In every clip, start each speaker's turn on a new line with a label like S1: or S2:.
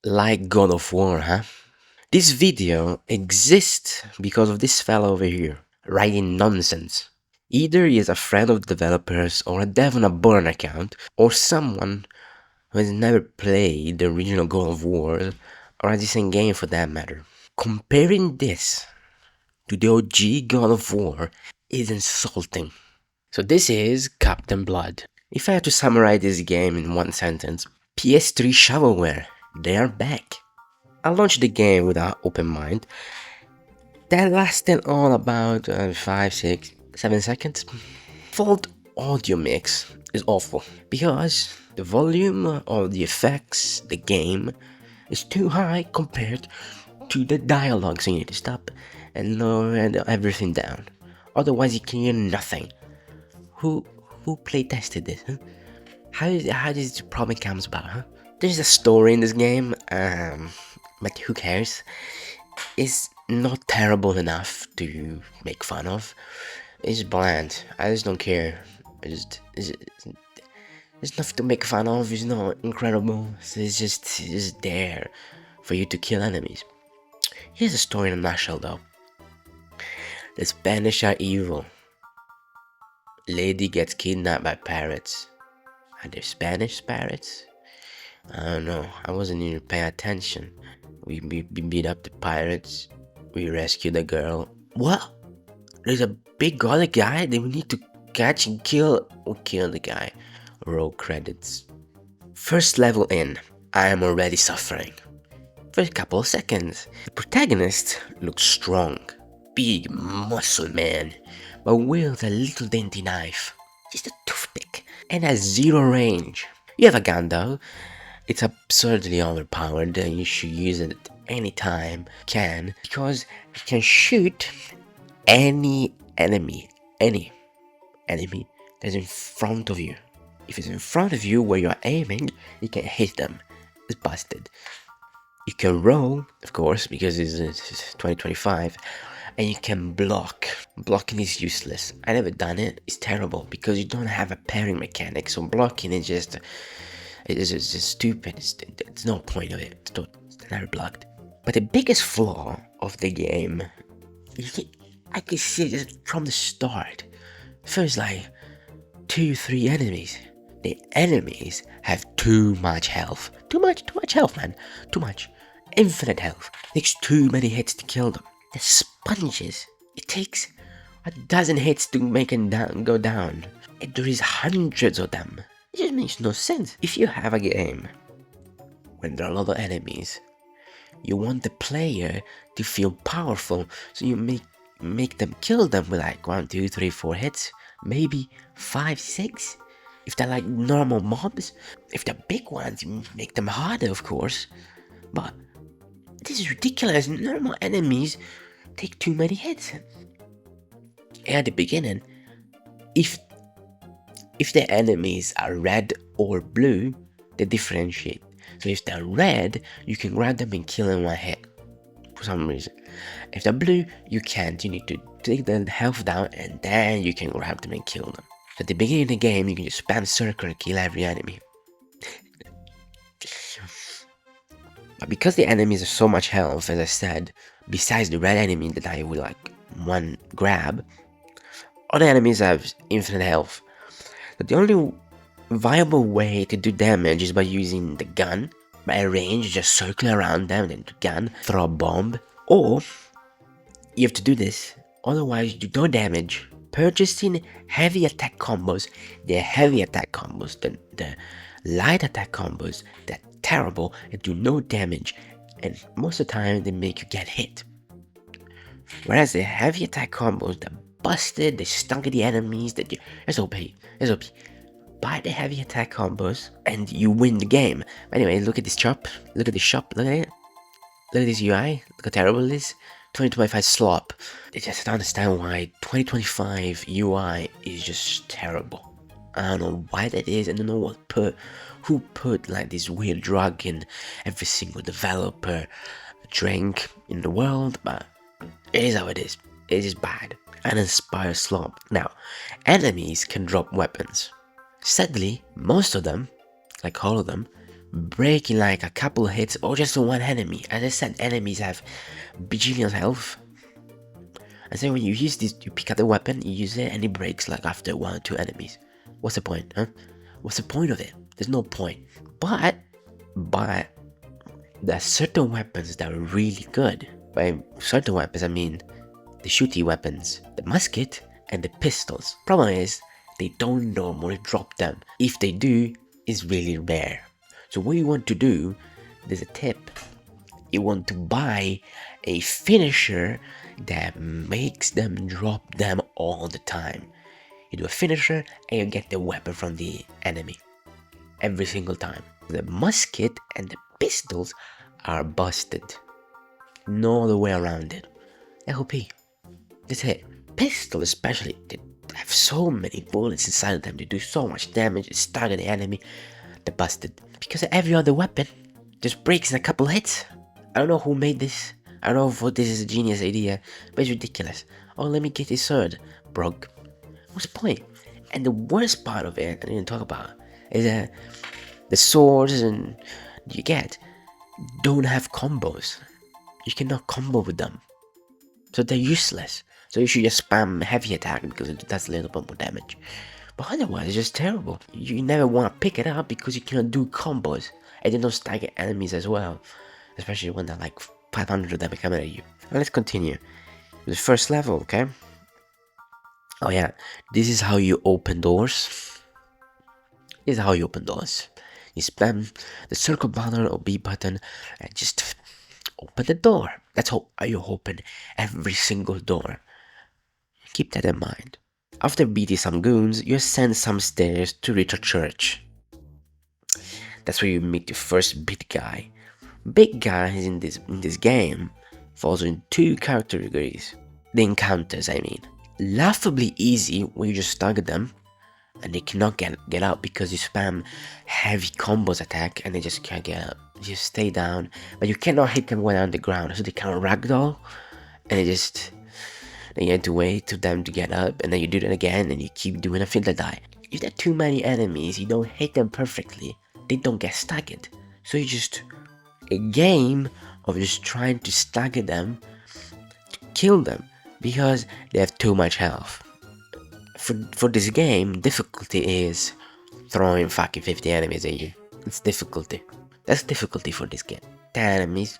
S1: Like God of War, huh? This video exists because of this fellow over here, writing nonsense. Either he is a friend of developers or a dev on a burn account, or someone who has never played the original God of War, or a decent game for that matter. Comparing this to the OG God of War is insulting. So this is Captain Blood. If I had to summarize this game in one sentence, PS3 shovelware, they are back. I launched the game with an open mind. That lasted all about 5, 6, 7 seconds. Default audio mix is awful because the volume of the effects, the game, is too high compared to the dialogue, so you need to stop and lower everything down. Otherwise you can hear nothing. Who play tested this? Huh? How does this problem comes about? Huh? There's a story in this game, but who cares? It's not terrible enough to make fun of. It's bland. I just don't care. There's nothing to make fun of. It's not incredible. It's just there for you to kill enemies. Here's the story in a nutshell, though. The Spanish are evil. Lady gets kidnapped by pirates. Are they Spanish pirates? I don't know. I wasn't even paying attention. We beat up the pirates. We rescued the girl. What? There's a big other guy that we need to catch and kill. Or kill the guy. Roll credits. First level in. I am already suffering. For a couple of seconds. The protagonist looks strong. Big muscle man. But wields a little dainty knife. Just a toothpick. And has zero range. You have a gun though. It's absurdly overpowered and you should use it at any time you can, because it can shoot any enemy that's in front of you. If it's in front of you where you're aiming, you can hit them. It's busted. You can roll, of course, because it's 2025, and you can block. Blocking is useless. I never done it. It's terrible because you don't have a parrying mechanic, so blocking is just stupid. It's no point of it. It's never blocked. But the biggest flaw of the game, I can see it from the start. First, like 2-3 enemies. The enemies have too much health. Too much health, man. Too much. Infinite health. It takes too many hits to kill them. The sponges. It takes a dozen hits to make them go down. And there is hundreds of them. It just makes no sense. If you have a game when there are a lot of enemies, you want the player to feel powerful, so you make them kill them with like 1, 2, 3, 4 hits, maybe 5, 6. If they're like normal mobs, if they're big ones, you make them harder, of course. But this is ridiculous. Normal enemies take too many hits. At the beginning, if the enemies are red or blue, they differentiate. So if they're red, you can grab them and kill in one hit, for some reason. If they're blue, you can't. You need to take their health down and then you can grab them and kill them. So at the beginning of the game, you can just spam circle and kill every enemy. But because the enemies have so much health, as I said, besides the red enemy that I will like one grab, all the enemies have infinite health. But the only viable way to do damage is by using the gun. By range, just circle around them, then the gun, throw a bomb. Or, you have to do this, otherwise you do no damage. Purchasing heavy attack combos. The heavy attack combos, the light attack combos, they're terrible and do no damage. And most of the time, they make you get hit. Whereas the heavy attack combos, they're busted, they stunk at the enemies, it's OP. Buy the heavy attack combos and you win the game. Anyway, look at this shop, look at this shop, look at it. Look at this UI, look how terrible it is. 2025 slop. I just don't understand why 2025 UI is just terrible. I don't know why that is, I don't know who put like this weird drug in every single developer drink in the world, but it is how it is. It is bad. Uninspired slop. Now, enemies can drop weapons. Sadly, most of them, like all of them, break in like a couple hits or just one enemy. As I said, enemies have bajillion health. And so when you use this, you pick up the weapon, you use it, and it breaks like after 1 or 2 enemies. What's the point, huh? What's the point of it? There's no point. But there are certain weapons that are really good. By certain weapons, I mean the shooty weapons, the musket and the pistols. Problem is, they don't normally drop them. If they do, it's really rare. So what you want to do, there's a tip. You want to buy a finisher that makes them drop them all the time. You do a finisher and you get the weapon from the enemy every single time. The musket and the pistols are busted. No other way around it. LP. That's it. Pistol especially, they have so many bullets inside of them, they do so much damage, they stagger the enemy, they're busted. Because every other weapon just breaks in a couple hits. I don't know who made this. I don't know if this is a genius idea, but it's ridiculous. Oh, let me get this sword. Broke. What's the point? And the worst part of it, I didn't talk about, is that the swords and you get don't have combos. You cannot combo with them. So they're useless. So you should just spam heavy attack because it does a little bit more damage. But otherwise, it's just terrible. You never want to pick it up because you cannot do combos. And they don't stagger enemies as well. Especially when they're like 500 of them coming at you. Now let's continue. The first level, okay? Oh yeah, this is how you open doors. This is how you open doors. You spam the circle button or B button and just open the door. That's how you open every single door. Keep that in mind. After beating some goons, you ascend some stairs to reach a church. That's where you meet your first big guy. Big guys in this game falls in 2 categories. The encounters, I mean. Laughably easy when you just target them and they cannot get out because you spam heavy combos attack and they just can't get out. You just stay down, but you cannot hit them when they're on the ground, so they can't ragdoll and then you have to wait for them to get up and then you do it again and you keep doing it until they die. If there are too many enemies, you don't hit them perfectly, they don't get staggered. So you just a game of just trying to stagger them to kill them because they have too much health. For this game, difficulty is throwing fucking 50 enemies at you. It's difficulty. That's difficulty for this game. 10 enemies,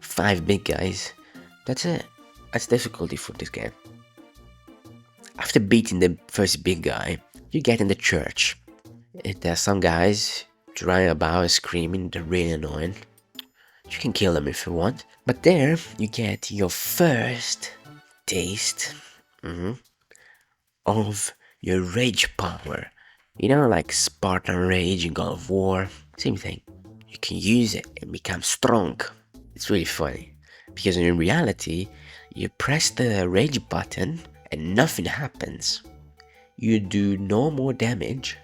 S1: 5 big guys. That's it. That's difficulty for this game. After beating the first big guy, you get in the church. There are some guys running about and screaming, they're really annoying. You can kill them if you want. But there, you get your first taste of your rage power. You know, like Spartan Rage in God of War. Same thing. You can use it and become strong. It's really funny. Because in reality, you press the rage button and nothing happens. You do no more damage,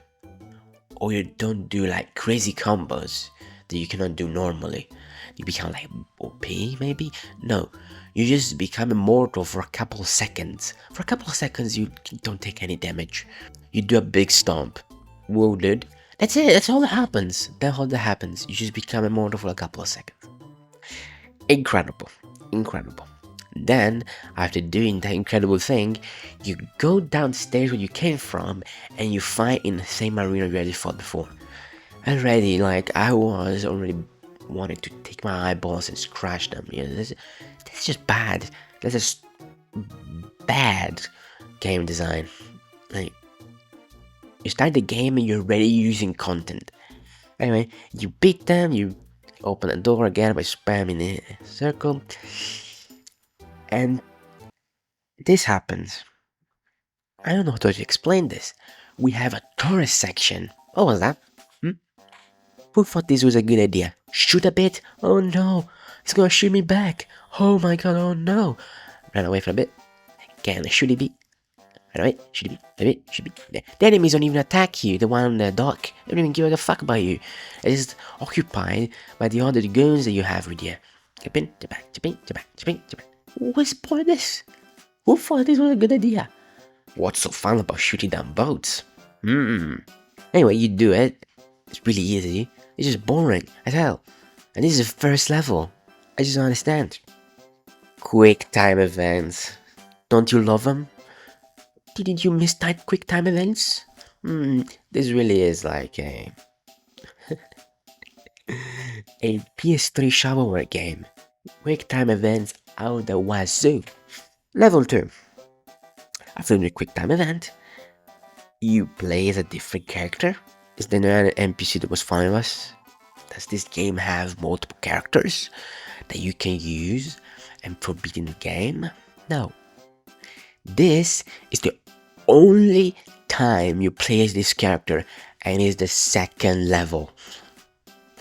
S1: or you don't do like crazy combos that you cannot do normally. You become like OP maybe? No, you just become immortal for a couple of seconds. For a couple of seconds you don't take any damage. You do a big stomp. Whoa dude. That's it, that's all that happens. That's all that happens. You just become immortal for a couple of seconds. Incredible. Incredible. Then, after doing that incredible thing, you go downstairs where you came from and you fight in the same arena you already fought before. Already, like, I was already wanting to take my eyeballs and scratch them. You know, that's just bad. That's just bad game design. Like, you start the game and you're already using content. Anyway, you beat them, you open the door again by spamming the circle. And this happens. I don't know how to explain this. We have a tourist section. What was that? Who thought this was a good idea? Shoot a bit? Oh no! It's gonna shoot me back! Oh my god, oh no! Run away for a bit. Can I shoot a bit? Run away, shoot a bit, a bit, shoot a bit. The enemies don't even attack you, the one on the dock. They don't even give a fuck about you. They're just occupied by the other goons that you have with you. Chip in, chip back, chip in, chip back, chip in, chip back. What's the point of this? Who thought this was a good idea? What's so fun about shooting down boats? Anyway, you do it. It's really easy. It's just boring as hell. And this is the first level. I just don't understand. Quick time events. Don't you love them? Didn't you miss that quick time events? This really is like a PS3 shovelware game. Quick time events out the wazoo. Level 2. After the quick time event, you play as a different character. Is there no NPC that was following us? Does this game have multiple characters that you can use and for beating the game? No. This is the only time you play as this character, and it's the second level.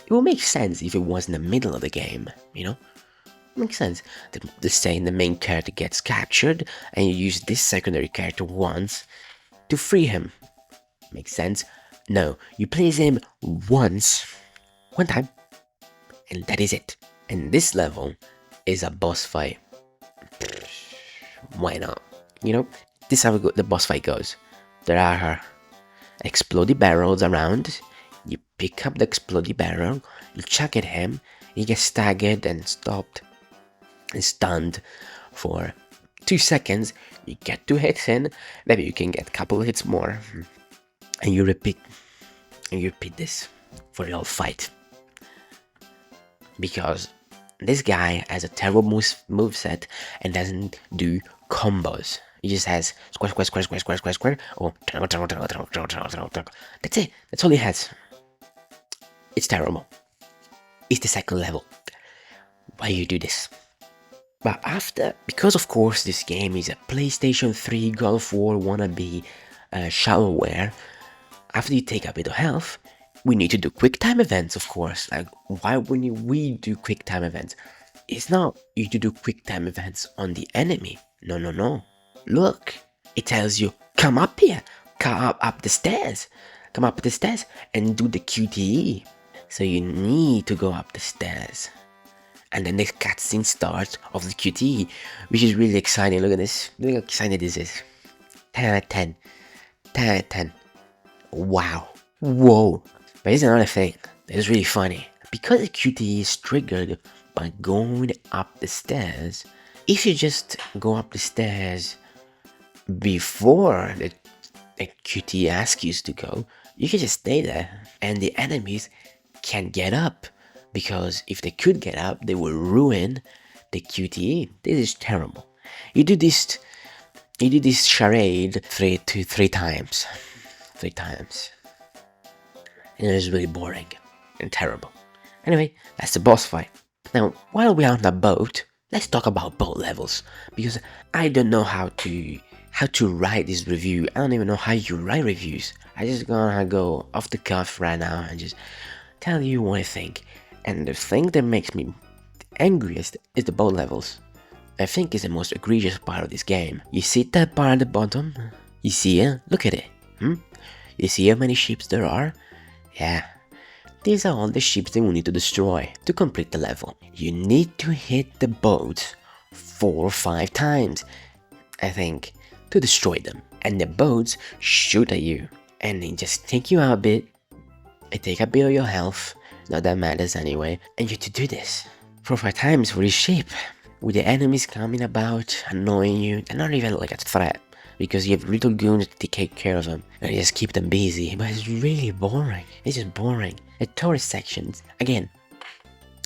S1: It will make sense if it was in the middle of the game, you know? It makes sense. The saying the main character gets captured, and you use this secondary character once to free him. Makes sense? No, you play as him once, one time, and that is it. And this level is a boss fight. Why not? You know, this is how the boss fight goes. There are exploded barrels around. You pick up the exploded barrel, you chuck at him, he gets staggered and stopped and stunned for 2 seconds. You get 2 hits in, maybe you can get a couple of hits more, and you repeat this for the whole fight. Because this guy has a terrible moveset and doesn't do combos. He just has square, square, square, square, square, square, square, or that's it. That's all he has. It's terrible. It's the second level. Why you do this? But because of course this game is a PlayStation 3 God of War wannabe shovelware, after you take a bit of health, we need to do quick time events, of course. Like, why wouldn't we do quick time events? It's not you to do quick time events on the enemy. No. Look, it tells you, come up here, come up the stairs, and do the QTE. So you need to go up the stairs. And then the cutscene starts of the QTE, which is really exciting. Look at this. Look how exciting this is. 10 out of 10. 10 out of 10. Wow. Whoa. But here's another thing that is really funny. Because the QTE is triggered by going up the stairs, if you just go up the stairs before the QTE asks you to go, you can just stay there and the enemies can't get up. Because if they could get up, they will ruin the QTE. This is terrible. You do this charade three times. 3 times. And it is really boring and terrible. Anyway, that's the boss fight. Now, while we're on the boat, let's talk about boat levels. Because I don't know how to write this review. I don't even know how you write reviews. I just gonna go off the cuff right now and just tell you what I think. And the thing that makes me angriest is the boat levels. I think it's the most egregious part of this game. You see that part at the bottom? You see it? Look at it. You see how many ships there are? Yeah. These are all the ships that we need to destroy to complete the level. You need to hit the boats 4 or 5 times, I think, to destroy them. And the boats shoot at you. And they just take you out a bit. They take a bit of your health. Not that matters anyway. And you have to do this 4 or 5 times for each ship. With the enemies coming about, annoying you. They're not even like a threat. Because you have little goons to take care of them. And you just keep them busy. But it's really boring. It's just boring. The tourist sections, again,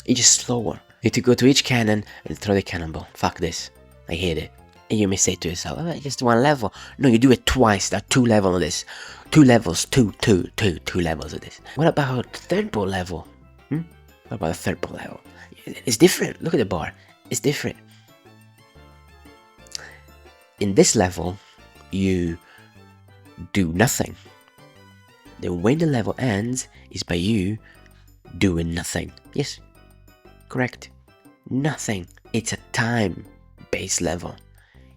S1: it's just slower. You have to go to each cannon and throw the cannonball. Fuck this. I hate it. And you may say to yourself, oh, just 1 level. No, you do it twice. There are 2 levels of this. 2 levels. 2 levels of this. What about third boat level? What about the third boat level? It's different. Look at the bar. It's different. In this level, you do nothing. The way the level ends is by you doing nothing. Yes, correct. Nothing. It's a time-based level.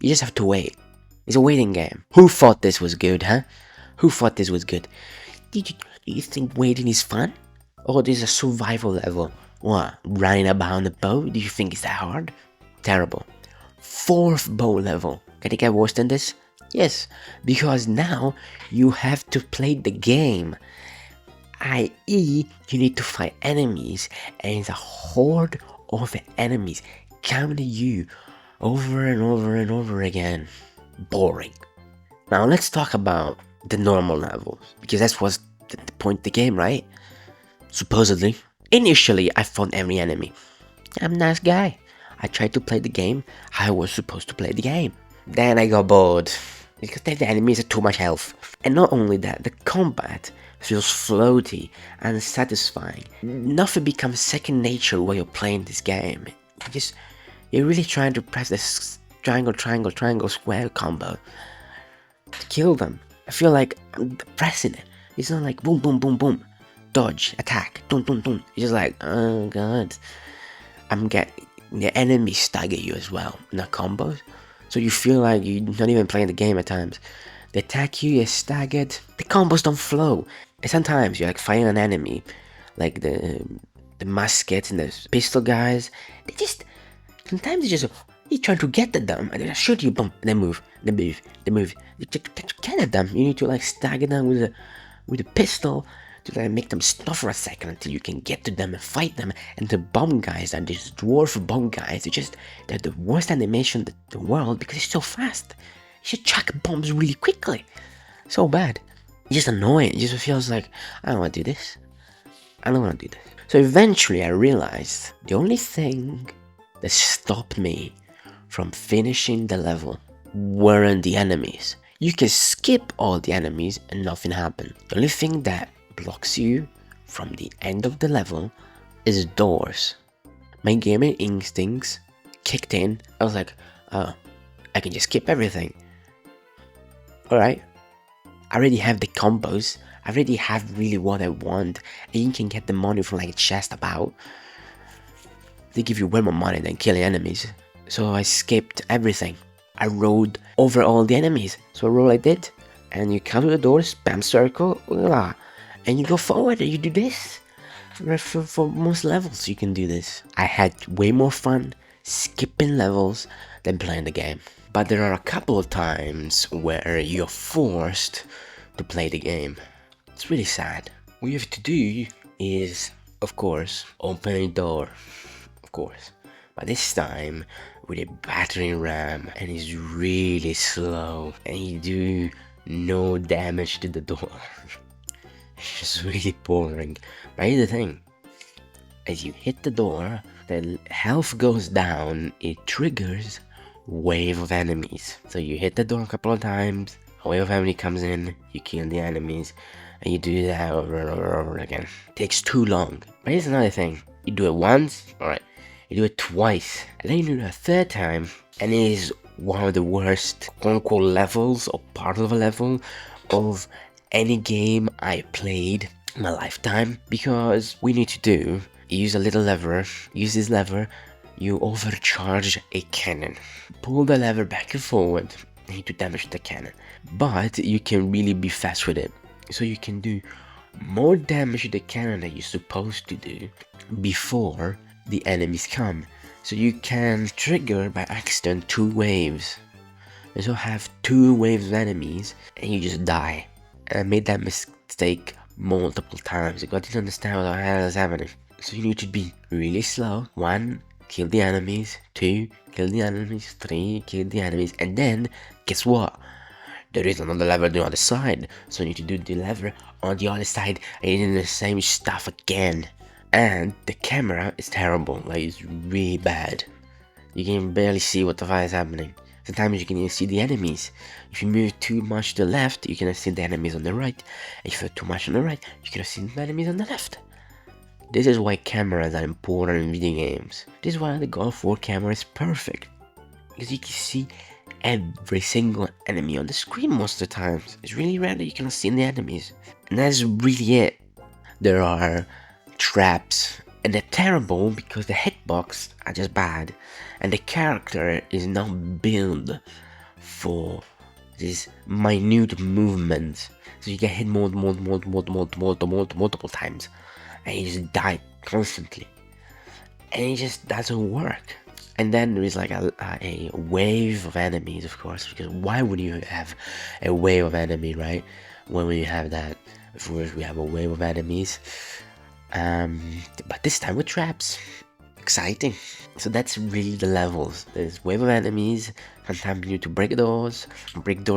S1: You just have to wait. It's a waiting game. Who thought this was good, huh? Who thought this was good? Do you think waiting is fun? Or this is a survival level? What, running about the boat? Do you think it's that hard? Terrible. 4th boat level. Can it get worse than this? Yes, because now you have to play the game i.e. you need to fight enemies, and it's a horde of enemies coming to you over and over and over again. Boring. Now let's talk about the normal levels, because that's what's the point of the game, right? Supposedly. Initially, I fought every enemy. I'm a nice guy. I tried to play the game how I was supposed to play the game. Then I got bored, because the enemies had too much health. And not only that, the combat feels floaty and satisfying. Nothing becomes second nature while you're playing this game. You're really trying to press this triangle, triangle, triangle, square combo to kill them. I feel like I'm pressing it. It's not like boom, boom, boom, boom, dodge, attack, dun, dun, dun. It's just like, oh god. I'm getting the enemies stagger you as well, not combos. So you feel like you're not even playing the game at times. They attack you, you're staggered. The combos don't flow. And sometimes you're like fighting an enemy, like the muskets and the pistol guys. Sometimes you're trying to get at them, and they just shoot you, boom, and they move. You get at them. You need to like stagger them with a pistol to like make them stop for a second until you can get to them and fight them. And the bomb guys are these dwarf bomb guys. They're the worst animation in the world because it's so fast. You should chuck bombs really quickly. So bad. It's just annoying. It just feels like, I don't want to do this. I don't want to do this. So eventually I realized the only thing that stopped me from finishing the level weren't the enemies. You can skip all the enemies and nothing happens. The only thing that blocks you from the end of the level is doors. My gaming instincts kicked in. I was like, oh, I can just skip everything. Alright, I already have the combos. I already have really what I want, and you can get the money from like a chest about. They give you way more money than killing enemies. So I skipped everything. I rode over all the enemies. So I roll I did, and you come to the door, spam circle, voila, and you go forward and you do this. For most levels you can do this. I had way more fun skipping levels than playing the game. But there are a couple of times where you're forced to play the game. It's really sad. What you have to do is, of course, open a door. Of course. But this time with a battering ram, and it's really slow, and you do no damage to the door. It's just really boring. But here's the thing. As you hit the door, the health goes down, it triggers wave of enemies. So you hit the door a couple of times, a wave of enemy comes in, you kill the enemies, and you do that over and over and over again. It takes too long. But here's another thing. You do it once, alright. You do it twice, and then you do it a third time, and it is one of the worst quote-unquote levels, or part of a level, of any game I played in my lifetime. Because what you need to do, you use a little lever, use this lever, you overcharge a cannon. Pull the lever back and forward, and you do damage to the cannon. But you can really be fast with it. So you can do more damage to the cannon than you're supposed to do before the enemies come. So you can trigger by accident 2 waves. And so have 2 waves of enemies, and you just die. And I made that mistake multiple times because I didn't understand what the hell is happening. So you need to be really slow. 1, kill the enemies. 2, kill the enemies. 3, kill the enemies. And then, guess what? There is another lever on the other side. So you need to do the lever on the other side and you do the same stuff again. And the camera is terrible. Like, it's really bad. You can barely see what the fuck is happening. Sometimes you can even see the enemies. If you move too much to the left, you cannot see the enemies on the right. If you move too much on the right, you cannot see the enemies on the left. This is why cameras are important in video games. This is why the God of War camera is perfect. Because you can see every single enemy on the screen most of the times. It's really rare that you cannot see the enemies. And that's really it. There are traps, and they're terrible because the hitbox are just bad. And the character is not built for this minute movement. So you get hit multiple times. And you just die constantly. And it just doesn't work. And then there is like a wave of enemies, of course, because why would you have a wave of enemy, right? When you have that? Of course, we have a wave of enemies. But this time with traps. Exciting. So that's really the levels. There's wave of enemies. Sometimes you need to break doors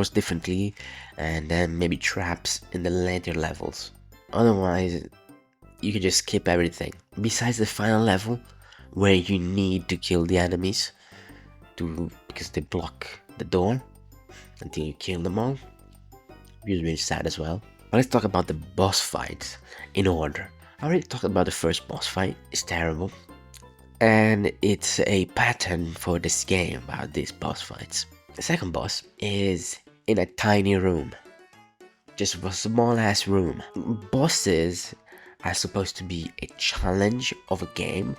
S1: differently, and then maybe traps in the later levels. Otherwise, you can just skip everything. Besides the final level, where you need to kill the enemies because they block the door until you kill them all. Which is really sad as well. But let's talk about the boss fights in order. I already talked about the first boss fight. It's terrible. And it's a pattern for this game about these boss fights. The second boss is in a tiny room. Just a small ass room. Bosses are supposed to be a challenge of a game,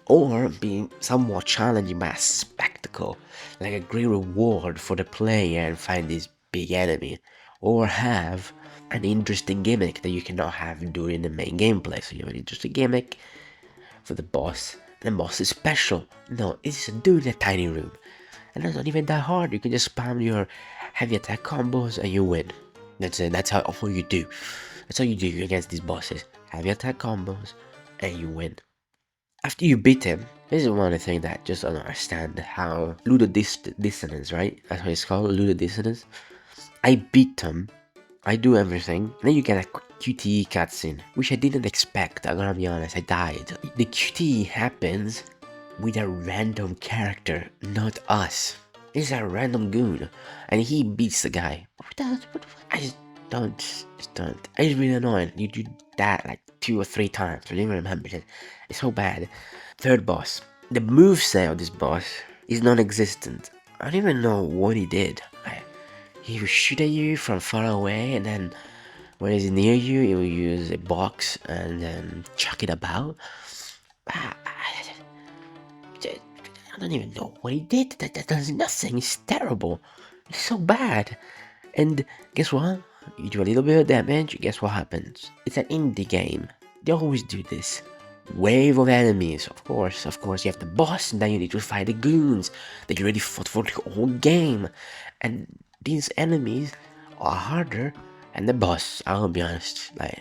S1: or being somewhat challenging by a spectacle, like a great reward for the player and find this big enemy, or have an interesting gimmick that you cannot have during the main gameplay. So you have an interesting gimmick for the boss, and the boss is special. No, it's a dude in a tiny room, and that's not even that hard. You can just spam your heavy attack combos and you win. That's it. That's all you do. That's all you do against these bosses. Heavy attack combos and you win. After you beat him, this is one of the things that just don't understand how dissonance, right? That's what it's called, dissonance. I beat him, I do everything, and then you get a QTE cutscene, which I didn't expect. I'm gonna be honest, I died. The QTE happens with a random character, not us. It's a random goon, and he beats the guy. I just don't. It's really annoying. You do that like 2 or 3 times. I don't even remember it. It's so bad. Third boss. The moveset of this boss is non-existent. I don't even know what he did. He will shoot at you from far away, and then when he's near you, he will use a box and then chuck it about. I don't even know what he did. That does nothing. It's terrible. It's so bad. And guess what? You do a little bit of damage, guess what happens? It's an indie game. They always do this. Wave of enemies, of course. You have the boss, and then you need to fight the goons that you already fought for the whole game. And these enemies are harder than the boss, I'll be honest. Like,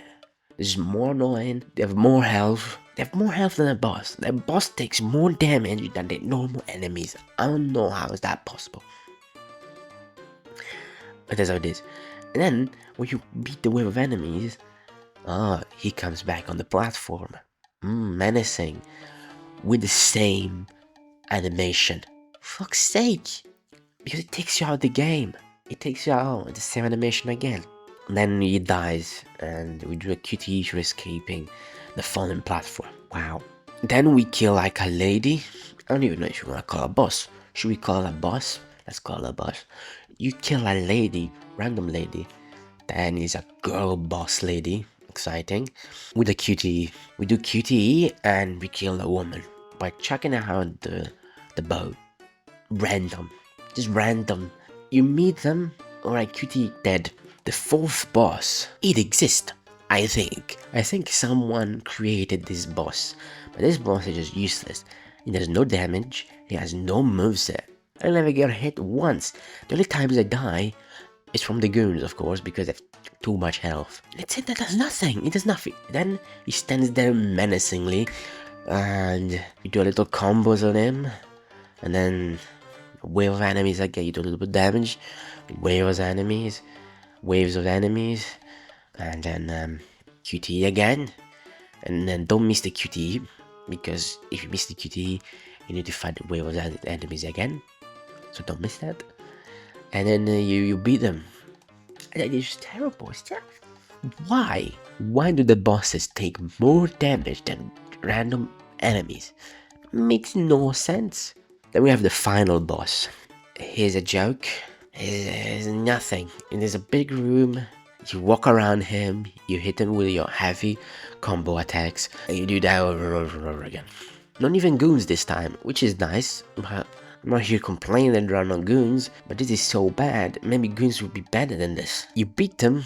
S1: this is more annoying, they have more health. They have more health than the boss. The boss takes more damage than the normal enemies. I don't know how is that possible. But that's how it is. And then, when you beat the wave of enemies, he comes back on the platform. Menacing. With the same animation. Fuck's sake. Because it takes you out of the game. It takes you out with the same animation again. And then he dies, and we do a QTE for escaping the fallen platform. Wow. Then we kill like a lady. I don't even know if you want to call her a boss. Should we call her a boss? Let's call her a boss. You kill a lady, random lady. Then is a girl boss lady. Exciting. With a QTE. We do QTE and we kill a woman by chucking out the bow. Random. Just random. You meet them, alright, QTE dead. The fourth boss, it exists, I think. I think someone created this boss, but this boss is just useless. He does no damage, he has no moveset. I never get hit once. The only times I die is from the goons, of course, because they have too much health. That's it, that does nothing, it does nothing. Then he stands there menacingly, and you do a little combos on him, and then wave of enemies again, you do a little bit of damage, waves of enemies, and then QTE again, and then don't miss the QTE, because if you miss the QTE, you need to fight the wave of enemies again, so don't miss that, and then you beat them. It's terrible, it's terrible. Why do the bosses take more damage than random enemies? Makes no sense. Then we have the final boss. Here's a joke. Here's nothing. There's a big room. You walk around him. You hit him with your heavy combo attacks. And you do that over and over again. Not even goons this time, which is nice. But I'm not here complaining that there are no goons. But this is so bad. Maybe goons would be better than this. You beat them.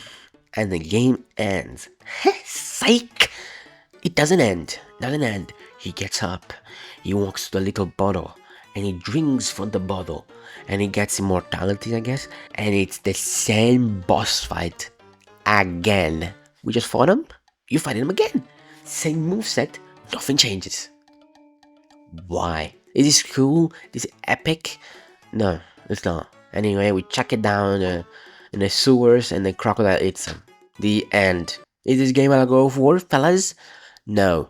S1: And the game ends. Psych! It doesn't end. He gets up. He walks to the little bottle. And he drinks from the bottle, and he gets immortality, I guess, and it's the same boss fight again. We just fought him, you fight him again. Same moveset, nothing changes. Why? Is this cool? Is it epic? No, it's not. Anyway, we chuck it down in the sewers and the crocodile eats him. The end. Is this game gonna go forward, fellas? No.